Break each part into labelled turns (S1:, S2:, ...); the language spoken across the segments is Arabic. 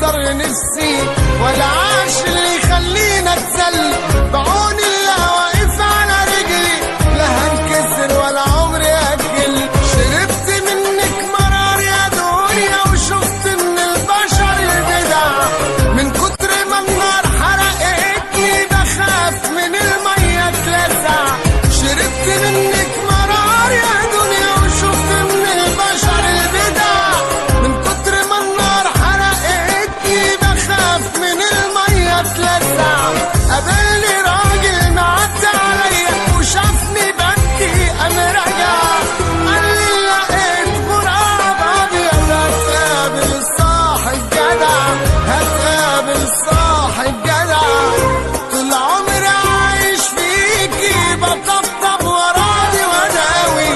S1: يكسر نفسي ولا عاش اللي يخلينا اتذل. بعون الله واقف على رجلي لا هنكسر ولا عمري اجل. شربت منك مرار يا دنيا وشفت من البشر البدع. من كتر ما النار حرقتني بخاف من المية اتلسع. شربت منك مرار يا دنيا وشفت من البشر البدع. من كتر ما النار حرقتني بخاف من المية اتلسع. قابلني راجل معدي عليا وشافني ببكي قام رجع. قال لي لقيت غراب ابيض هتقابل صاحب جدع. هتقابل صاحب جدع. طول عمري عايش فيكي بطبطب وراضي وداوي.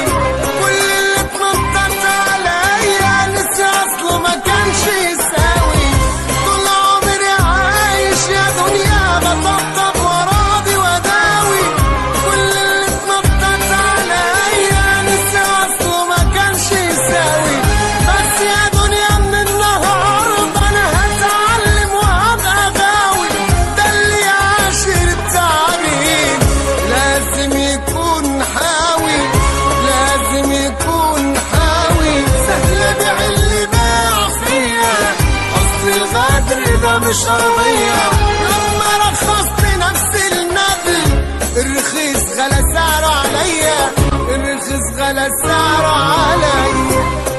S1: كل اللي اتنطط عليا نسي اصله ما كانش يساوي. طول عمري عايش يا دنيا بطبطب وراضي وداوي. كل اللي اتنطط عليا نسي اصله ما كانش يساوي. بس يا دنيا من النهارده انا هتعلم وهبقى غاوي. ده اللي عاشر التعبين لازم يكون حاوي. لازم يكون حاوي. سهل بيع اللي باع فيا اصل الغدر ده مش قضية. لما رخصت نفسي النبل الرخيص غلا سعره عليا. الرخيص غلا سعره عليا.